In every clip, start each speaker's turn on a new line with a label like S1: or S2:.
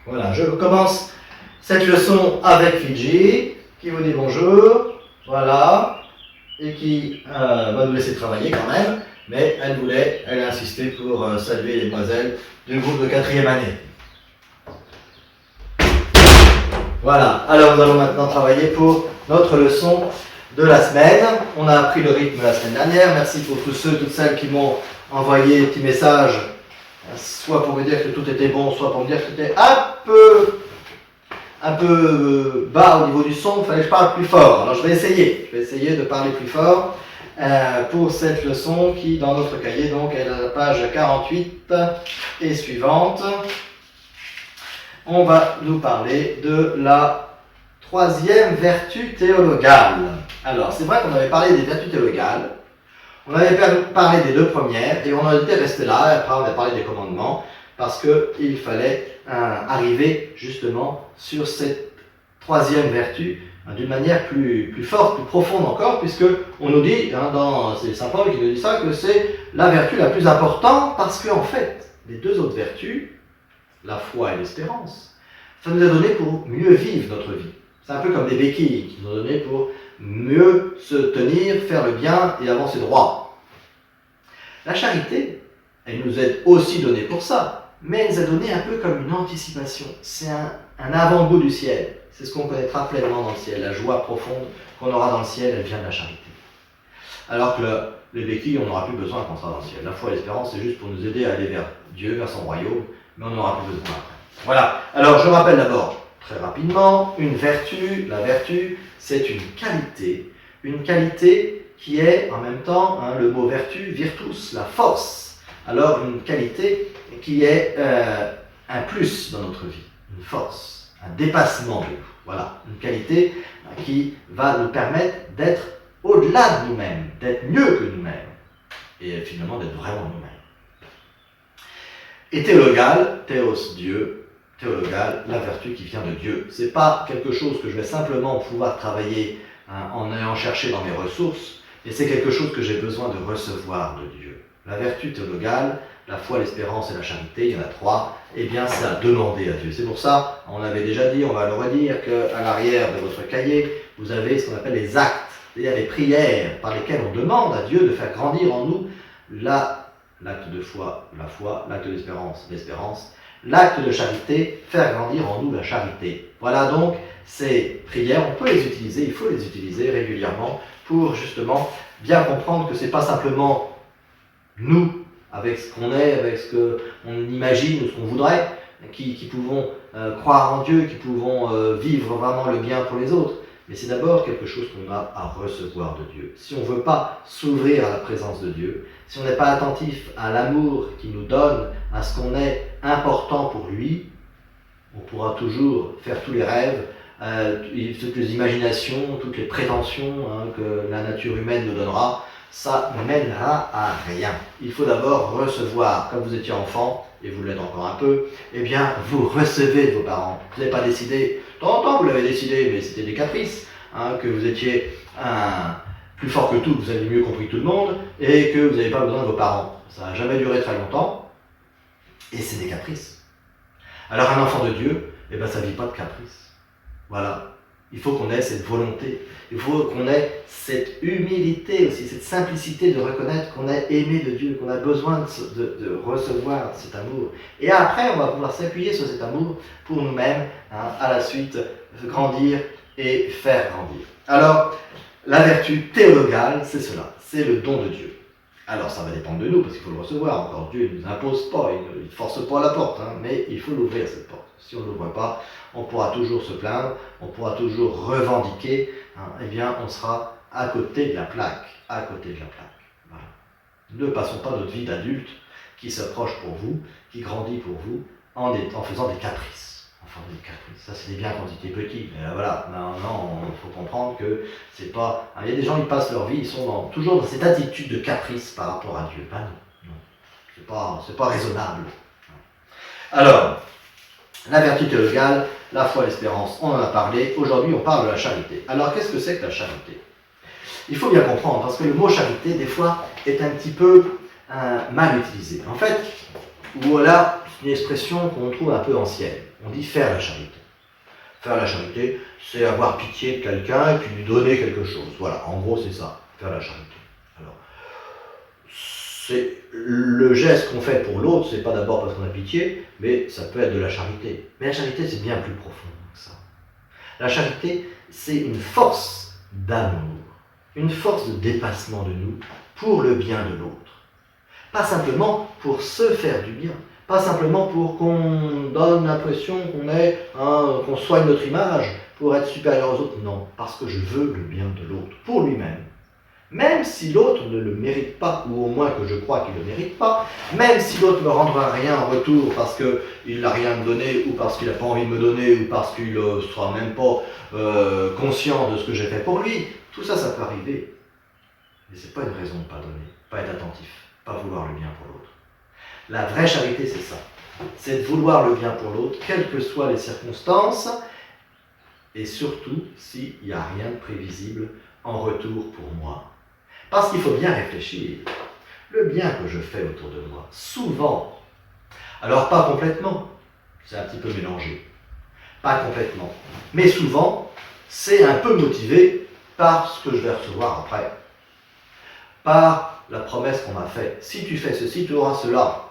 S1: Voilà, je commence cette leçon avec Fidji, qui vous dit bonjour, voilà, et qui va nous laisser travailler quand même, mais elle a insisté pour saluer les demoiselles du groupe de 4e année. Voilà, alors nous allons maintenant travailler pour notre leçon de la semaine. On a appris le rythme la semaine dernière. Merci pour tous ceux, toutes celles qui m'ont envoyé des petits messages, soit pour me dire que tout était bon, soit pour me dire que c'était un peu bas au niveau du son, il fallait que je parle plus fort. Alors je vais essayer de parler plus fort pour cette leçon qui, dans notre cahier, donc, est à la page 48 et suivante. On va nous parler de la 3e vertu théologale. Alors, c'est vrai qu'on avait parlé des vertus théologales, on avait parlé des 2 premières, et on en était resté là, et après on a parlé des commandements, parce qu'il fallait arriver justement sur cette 3e vertu d'une manière plus forte, plus profonde encore, puisque on nous dit, c'est Saint Paul qui nous dit ça, que c'est la vertu la plus importante, parce qu'en fait, les 2 autres vertus, la foi et l'espérance, ça nous est donné pour mieux vivre notre vie. C'est un peu comme des béquilles qui nous sont données pour mieux se tenir, faire le bien et avancer droit. La charité, elle nous est aussi donnée pour ça, mais elle nous est donnée un peu comme une anticipation. C'est un avant-goût du ciel. C'est ce qu'on connaîtra pleinement dans le ciel. La joie profonde qu'on aura dans le ciel, elle vient de la charité. Alors que les béquilles, on n'aura plus besoin quand on sera dans le ciel. La foi et l'espérance, c'est juste pour nous aider à aller vers Dieu, vers son royaume, mais on n'aura plus besoin après. Voilà. Alors, je rappelle d'abord, très rapidement, une vertu. La vertu, c'est une qualité qui est en même temps, le mot vertu, virtus, la force. Alors, une qualité qui est un plus dans notre vie, une force, un dépassement de nous. Voilà, une qualité qui va nous permettre d'être au-delà de nous-mêmes, d'être mieux que nous-mêmes, et finalement d'être vraiment nous-mêmes. Et théologal, théos, Dieu, théologal, la vertu qui vient de Dieu. C'est pas quelque chose que je vais simplement pouvoir travailler en allant chercher dans mes ressources, mais c'est quelque chose que j'ai besoin de recevoir de Dieu. La vertu théologale, la foi, l'espérance et la charité, il y en a 3, eh bien c'est à demander à Dieu. C'est pour ça, on l'avait déjà dit, on va le redire, qu'à l'arrière de votre cahier, vous avez ce qu'on appelle les actes, c'est-à-dire les prières par lesquelles on demande à Dieu de faire grandir en nous l'acte de foi, la foi, l'acte d'espérance, l'espérance, l'acte de charité, faire grandir en nous la charité. Voilà donc ces prières, on peut les utiliser, il faut les utiliser régulièrement pour justement bien comprendre que ce n'est pas simplement nous, avec ce qu'on est, avec ce qu'on imagine ou ce qu'on voudrait, qui pouvons croire en Dieu, qui pouvons vivre vraiment le bien pour les autres. Mais c'est d'abord quelque chose qu'on a à recevoir de Dieu. Si on ne veut pas s'ouvrir à la présence de Dieu, si on n'est pas attentif à l'amour qu'il nous donne, à ce qu'on est important pour lui, on pourra toujours faire tous les rêves, toutes les imaginations, toutes les prétentions que la nature humaine nous donnera. Ça ne mènera à rien. Il faut d'abord recevoir. Comme vous étiez enfant, et vous l'êtes encore un peu, eh bien, vous recevez de vos parents. Vous n'avez pas décidé, de temps en temps vous l'avez décidé, mais c'était des caprices, que vous étiez plus fort que tout, que vous avez mieux compris que tout le monde, et que vous n'avez pas besoin de vos parents. Ça n'a jamais duré très longtemps, et c'est des caprices. Alors un enfant de Dieu, eh bien, ça ne vit pas de caprices. Voilà. Il faut qu'on ait cette volonté, il faut qu'on ait cette humilité aussi, cette simplicité de reconnaître qu'on est aimé de Dieu, qu'on a besoin de recevoir cet amour. Et après, on va pouvoir s'appuyer sur cet amour pour nous-mêmes, à la suite, grandir et faire grandir. Alors, la vertu théologale, c'est cela, c'est le don de Dieu. Alors, ça va dépendre de nous, parce qu'il faut le recevoir. Encore, Dieu ne nous impose pas, il ne force pas la porte, mais il faut l'ouvrir, cette porte. Si on ne l'ouvre pas, on pourra toujours se plaindre, on pourra toujours revendiquer, eh bien, on sera à côté de la plaque, Voilà. Ne passons pas notre vie d'adulte qui s'approche pour vous, qui grandit pour vous, en faisant des caprices. Ça, c'est bien quand ils étaient petits. Mais voilà, maintenant, il faut comprendre que c'est pas... Il y a des gens qui passent leur vie, ils sont toujours dans cette attitude de caprice par rapport à Dieu. Ben non. C'est pas raisonnable. Alors, la vertu théologale, la foi, l'espérance, on en a parlé. Aujourd'hui, on parle de la charité. Alors, qu'est-ce que c'est que la charité? Il faut bien comprendre, parce que le mot charité, des fois, est un petit peu mal utilisé. En fait, Ou là, c'est une expression qu'on trouve un peu ancienne. On dit faire la charité. Faire la charité, c'est avoir pitié de quelqu'un et puis lui donner quelque chose. Voilà, en gros, c'est ça, faire la charité. Alors, c'est le geste qu'on fait pour l'autre, c'est pas d'abord parce qu'on a pitié, mais ça peut être de la charité. Mais la charité, c'est bien plus profond que ça. La charité, c'est une force d'amour, une force de dépassement de nous pour le bien de l'autre. Pas simplement pour se faire du bien, pas simplement pour qu'on donne l'impression qu'on soigne notre image pour être supérieur aux autres. Non, parce que je veux le bien de l'autre, pour lui-même. Même si l'autre ne le mérite pas, ou au moins que je crois qu'il ne le mérite pas, même si l'autre ne me rendra rien en retour parce qu'il n'a rien à me donner, ou parce qu'il n'a pas envie de me donner, ou parce qu'il ne sera même pas conscient de ce que j'ai fait pour lui, tout ça, ça peut arriver. Mais ce n'est pas une raison de ne pas donner, pas être attentif, pas vouloir le bien pour l'autre. La vraie charité, c'est ça. C'est de vouloir le bien pour l'autre, quelles que soient les circonstances, et surtout s'il n'y a rien de prévisible en retour pour moi. Parce qu'il faut bien réfléchir. Le bien que je fais autour de moi, souvent, alors pas complètement, c'est un petit peu mélangé, pas complètement, mais souvent, c'est un peu motivé par ce que je vais recevoir après, par la promesse qu'on m'a faite. Si tu fais ceci, tu auras cela.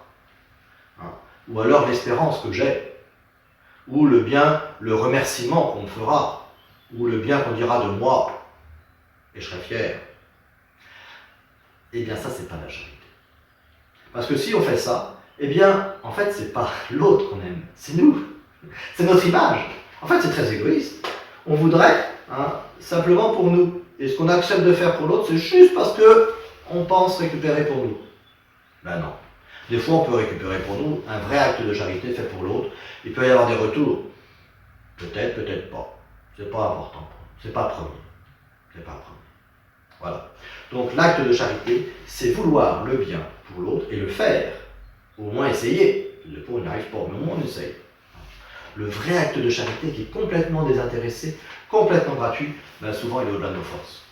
S1: Ou alors l'espérance que j'ai, ou le bien, le remerciement qu'on me fera, ou le bien qu'on dira de moi, et je serai fier. Eh bien ça, c'est pas la charité. Parce que si on fait ça, eh bien, en fait, c'est pas l'autre qu'on aime, c'est nous. C'est notre image. En fait, c'est très égoïste. On voudrait, simplement pour nous. Et ce qu'on accepte de faire pour l'autre, c'est juste parce que on pense récupérer pour nous. Ben non. Des fois, on peut récupérer pour nous un vrai acte de charité fait pour l'autre. Il peut y avoir des retours. Peut-être, peut-être pas. C'est pas important. C'est pas premier. C'est pas premier. Voilà. Donc l'acte de charité, c'est vouloir le bien pour l'autre et le faire. Au moins essayer. Le pauvre n'y arrive pas, mais au moins on essaye. Le vrai acte de charité qui est complètement désintéressé, complètement gratuit, ben souvent il est au-delà de nos forces.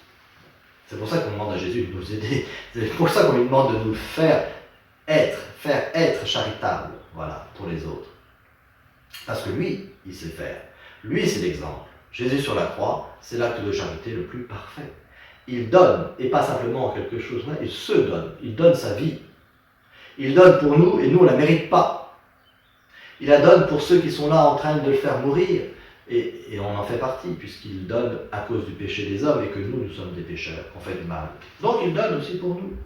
S1: C'est pour ça qu'on demande à Jésus de nous aider. C'est pour ça qu'on lui demande de nous faire être charitable, voilà, pour les autres. Parce que lui, il sait faire. Lui, c'est l'exemple. Jésus sur la croix, c'est l'acte de charité le plus parfait. Il donne, et pas simplement quelque chose, il se donne. Il donne sa vie. Il donne pour nous, et nous, on ne la mérite pas. Il la donne pour ceux qui sont là en train de le faire mourir. Et on en fait partie, puisqu'il donne à cause du péché des hommes, et que nous, nous sommes des pécheurs, on fait du mal. Donc il donne aussi pour nous.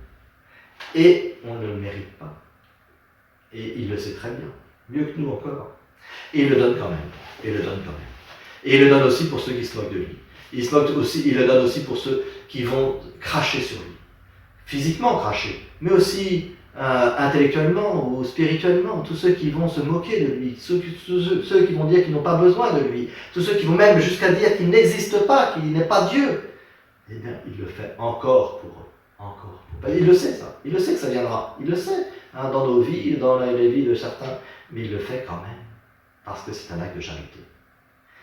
S1: Et on ne le mérite pas. Et il le sait très bien, mieux que nous encore. Et il le donne quand même. Et il le donne quand même. Et il le donne aussi pour ceux qui se moquent de lui. Il le donne aussi pour ceux qui vont cracher sur lui. Physiquement cracher, mais aussi intellectuellement ou spirituellement. Tous ceux qui vont se moquer de lui, ceux qui vont dire qu'ils n'ont pas besoin de lui, tous ceux qui vont même jusqu'à dire qu'il n'existe pas, qu'il n'est pas Dieu. Eh bien, il le fait encore pour eux. Encore. Il le sait, ça. Il le sait que ça viendra. Il le sait, dans nos vies, dans les vies de certains. Mais il le fait quand même. Parce que c'est un acte de charité.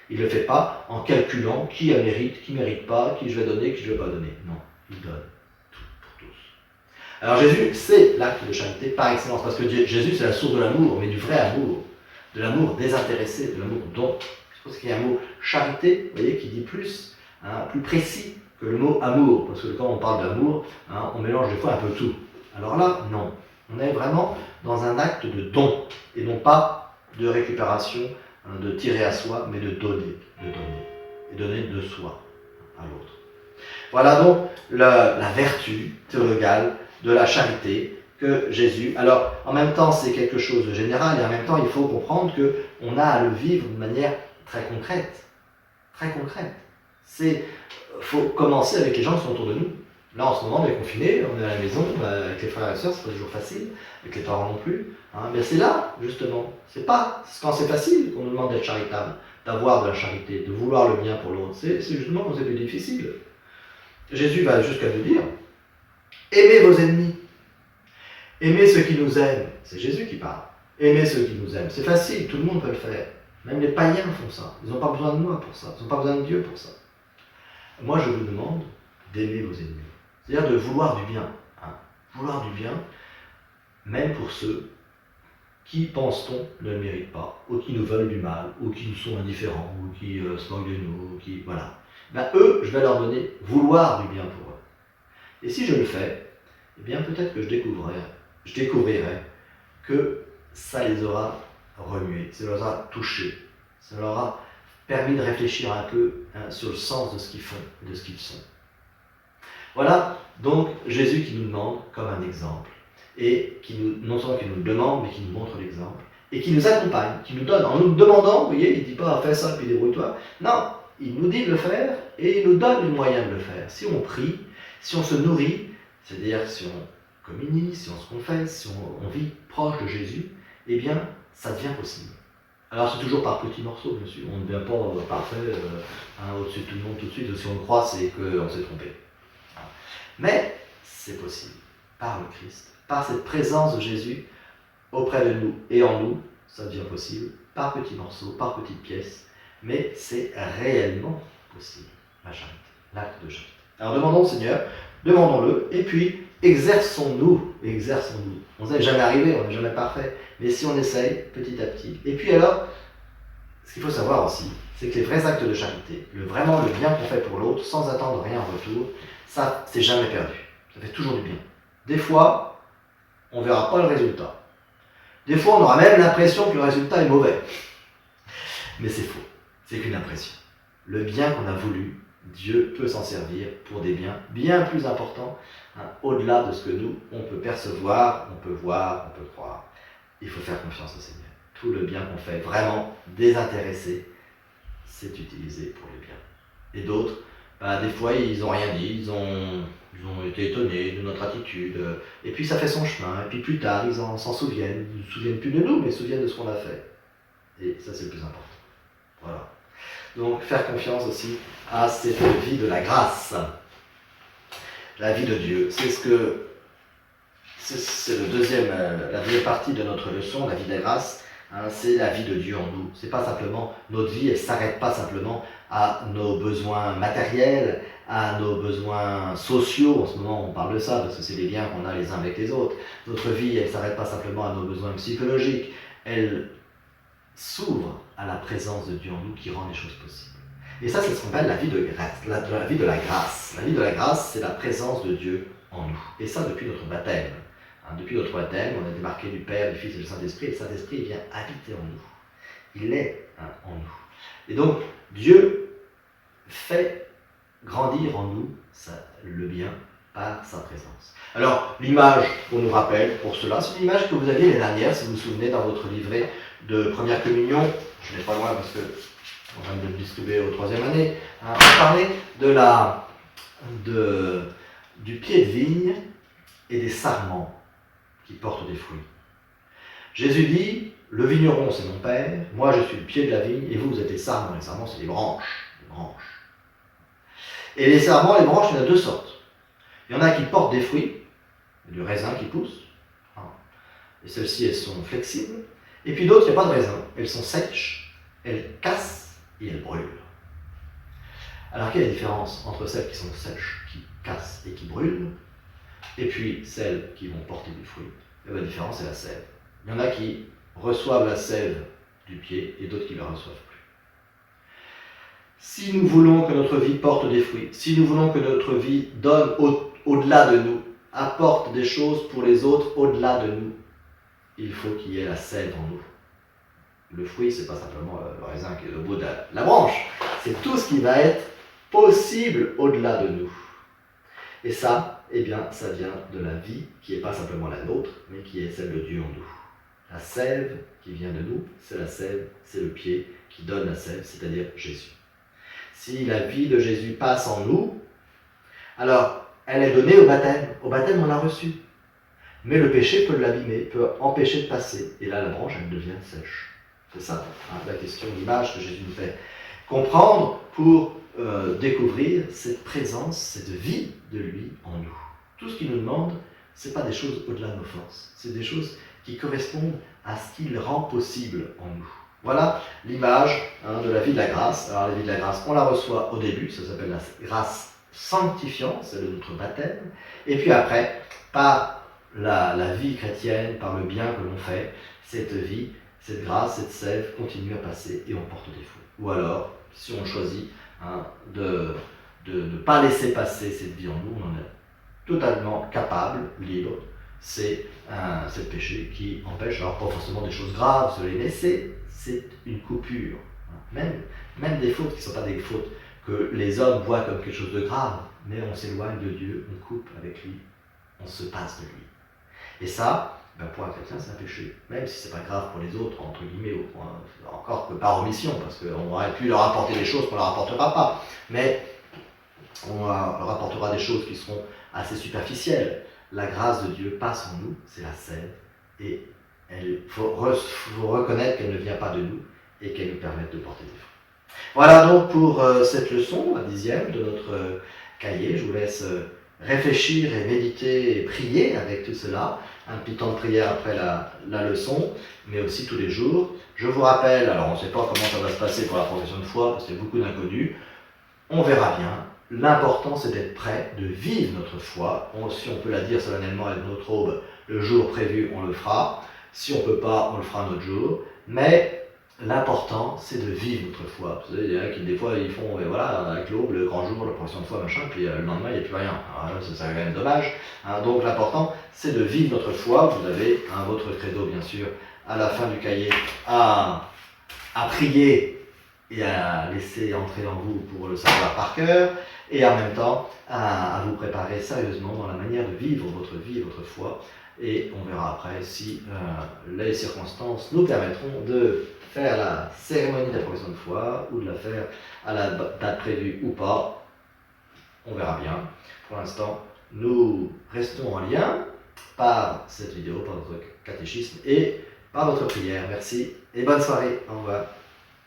S1: Il ne le fait pas en calculant qui mérite, qui ne mérite pas, qui je vais donner, qui je ne vais pas donner. Non, il donne tout pour tous. Alors Jésus, c'est l'acte de charité par excellence. Parce que Jésus, c'est la source de l'amour, mais du vrai amour. De l'amour désintéressé, de l'amour don. Je pense qu'il y a un mot charité, vous voyez, qui dit plus, plus précis que le mot amour, parce que quand on parle d'amour, on mélange des fois un peu tout. Alors là, non. On est vraiment dans un acte de don, et non pas de récupération, de tirer à soi, mais de donner, et donner de soi à l'autre. Voilà donc la vertu théologale de la charité que Jésus... Alors, en même temps, c'est quelque chose de général, et en même temps, il faut comprendre qu'on a à le vivre de manière très concrète. Très concrète. Il faut commencer avec les gens qui sont autour de nous. Là, en ce moment, on est confinés, on est à la maison, avec les frères et sœurs, c'est pas toujours facile, avec les parents non plus. Mais c'est là, justement. C'est pas quand c'est facile qu'on nous demande d'être charitable, d'avoir de la charité, de vouloir le bien pour l'autre. C'est justement quand c'est plus difficile. Jésus va jusqu'à nous dire, aimez vos ennemis. Aimez ceux qui nous aiment. C'est Jésus qui parle. Aimez ceux qui nous aiment. C'est facile, tout le monde peut le faire. Même les païens font ça. Ils n'ont pas besoin de moi pour ça. Ils n'ont pas besoin de Dieu pour ça. Moi, je vous demande d'aimer vos ennemis. C'est-à-dire de vouloir du bien. Vouloir du bien, même pour ceux qui, pense-t-on, ne le méritent pas, ou qui nous veulent du mal, ou qui nous sont indifférents, ou qui se moquent de nous, ou qui... Voilà. Ben, eux, je vais leur donner vouloir du bien pour eux. Et si je le fais, eh bien peut-être que je découvrirai que ça les aura remués, ça les aura touchés, ça leur aura permis de réfléchir un peu sur le sens de ce qu'ils font et de ce qu'ils sont. Voilà donc Jésus qui nous demande comme un exemple, et qui nous, non seulement qui nous le demande, mais qui nous montre l'exemple, et qui nous accompagne, qui nous donne, en nous demandant, vous voyez, il ne dit pas fais ça puis débrouille-toi, non, il nous dit de le faire et il nous donne les moyens de le faire. Si on prie, si on se nourrit, c'est-à-dire si on communie, si on se confesse, si on vit proche de Jésus, eh bien, ça devient possible. Alors c'est toujours par petits morceaux, bien sûr. On ne devient pas parfait au-dessus de tout le monde tout de suite. Si on le croit, c'est qu'on s'est trompé. Mais c'est possible, par le Christ, par cette présence de Jésus auprès de nous et en nous, ça devient possible, par petits morceaux, par petites pièces, mais c'est réellement possible, la charité, l'acte de charité. Alors demandons au Seigneur, demandons-le, et puis exerçons-nous. On n'est jamais arrivé, on n'est jamais parfait, mais si on essaye petit à petit. Et puis alors, ce qu'il faut savoir aussi, c'est que les vrais actes de charité, vraiment le bien qu'on fait pour l'autre, sans attendre rien en retour, ça, c'est jamais perdu. Ça fait toujours du bien. Des fois, on ne verra pas le résultat. Des fois, on aura même l'impression que le résultat est mauvais. Mais c'est faux. C'est qu'une impression. Le bien qu'on a voulu, Dieu peut s'en servir pour des biens bien plus importants, au-delà de ce que nous, on peut percevoir, on peut voir, on peut croire. Il faut faire confiance au Seigneur. Tout le bien qu'on fait, vraiment désintéressé, c'est utilisé pour le bien. Et d'autres, des fois, ils n'ont rien dit, ils ont été étonnés de notre attitude, et puis ça fait son chemin, et puis plus tard, ils s'en souviennent. Ils ne se souviennent plus de nous, mais ils se souviennent de ce qu'on a fait. Et ça, c'est le plus important. Voilà. Donc, faire confiance aussi à cette vie de la grâce. La vie de Dieu. C'est la deuxième partie de notre leçon, la vie de la grâce. C'est la vie de Dieu en nous. C'est pas simplement, notre vie, elle ne s'arrête pas simplement à nos besoins matériels, à nos besoins sociaux. En ce moment, on parle de ça, parce que c'est les liens qu'on a les uns avec les autres. Notre vie, elle ne s'arrête pas simplement à nos besoins psychologiques. Elle s'ouvre à la présence de Dieu en nous qui rend les choses possibles. Et ça, c'est ce qu'on appelle la vie de grâce, la vie de la grâce. La vie de la grâce, c'est la présence de Dieu en nous. Et ça, depuis notre baptême. Depuis notre baptême, on a été marqué du Père, du Fils et du Saint-Esprit, et le Saint-Esprit vient habiter en nous. Il est en nous. Et donc, Dieu fait grandir en nous le bien par sa présence. Alors, l'image qu'on nous rappelle pour cela, c'est une image que vous aviez l'année dernière, si vous vous souvenez, dans votre livret de première communion. Je n'ai pas loin parce que on vient de le distribuer aux 3e année. On parlait du pied de vigne et des sarments qui portent des fruits. Jésus dit, le vigneron c'est mon Père, moi je suis le pied de la vigne, et vous, vous êtes les sarments. Les sarments c'est les branches. Et les sarments, les branches, il y en a deux sortes. Il y en a qui portent des fruits, du raisin qui pousse, et celles-ci elles sont flexibles, et puis d'autres, il n'y a pas de raisin, elles sont sèches, elles cassent et elles brûlent. Alors quelle est la différence entre celles qui sont sèches, qui cassent et qui brûlent, et puis celles qui vont porter des fruits? La différence, c'est la sève. Il y en a qui reçoivent la sève du pied et d'autres qui ne la reçoivent plus. Si nous voulons que notre vie porte des fruits, si nous voulons que notre vie donne au-delà de nous, apporte des choses pour les autres au-delà de nous, il faut qu'il y ait la sève en nous. Le fruit, ce n'est pas simplement le raisin qui est au bout de la branche, c'est tout ce qui va être possible au-delà de nous. Et ça, eh bien, ça vient de la vie qui n'est pas simplement la nôtre, mais qui est celle de Dieu en nous. La sève qui vient de nous, c'est la sève, c'est le pied qui donne la sève, c'est-à-dire Jésus. Si la vie de Jésus passe en nous, alors elle est donnée au baptême. Au baptême, on l'a reçue. Mais le péché peut l'abîmer, peut empêcher de passer. Et là, la branche, elle devient sèche. C'est ça, la question, l'image que Jésus nous fait comprendre pour découvrir cette présence, cette vie de lui en nous. Tout ce qu'il nous demande, ce n'est pas des choses au-delà de nos forces. C'est des choses qui correspondent à ce qu'il rend possible en nous. Voilà l'image de la vie de la grâce. Alors la vie de la grâce, on la reçoit au début, ça s'appelle la grâce sanctifiante, c'est notre baptême. Et puis après, par la vie chrétienne, par le bien que l'on fait, cette vie, cette grâce, cette sève continue à passer et on porte défaut. Ou alors, si on choisit de ne pas laisser passer cette vie en nous, on en est totalement capable, libre. C'est le péché qui empêche, alors pas forcément des choses graves, mais c'est une coupure. Même des fautes qui ne sont pas des fautes que les hommes voient comme quelque chose de grave, mais on s'éloigne de Dieu, on coupe avec lui, on se passe de lui. Et ça, pour un chrétien, c'est un péché. Même si c'est pas grave pour les autres, entre guillemets, encore que par omission, parce qu'on aurait pu leur apporter des choses qu'on ne leur apportera pas. Mais on leur apportera des choses qui seront assez superficielles. La grâce de Dieu passe en nous, c'est la sève, et il faut reconnaître qu'elle ne vient pas de nous et qu'elle nous permet de porter des fruits. Voilà donc pour cette leçon, la 10e de notre cahier. Je vous laisse réfléchir et méditer et prier avec tout cela. Un petit temps de prière après la leçon, mais aussi tous les jours. Je vous rappelle, alors on ne sait pas comment ça va se passer pour la profession de foi, parce qu'il y a beaucoup d'inconnus. On verra bien. L'important, c'est d'être prêt, de vivre notre foi. Si on peut la dire solennellement avec notre aube, le jour prévu, on le fera. Si on ne peut pas, on le fera un autre jour. Mais l'important, c'est de vivre notre foi. Vous savez, il y en a qui, des fois, ils font, voilà, avec l'aube, le grand jour, la profession de foi, machin, puis le lendemain, il n'y a plus rien. Alors, ça quand même dommage. Donc, l'important, c'est de vivre notre foi. Vous avez votre credo, bien sûr, à la fin du cahier, à prier et à laisser entrer en vous pour le savoir par cœur, et en même temps à vous préparer sérieusement dans la manière de vivre votre vie, votre foi, et on verra après si les circonstances nous permettront de faire la cérémonie de la profession de foi, ou de la faire à la date prévue ou pas, on verra bien. Pour l'instant, nous restons en lien par cette vidéo, par notre catéchisme et par votre prière. Merci et bonne soirée, au revoir.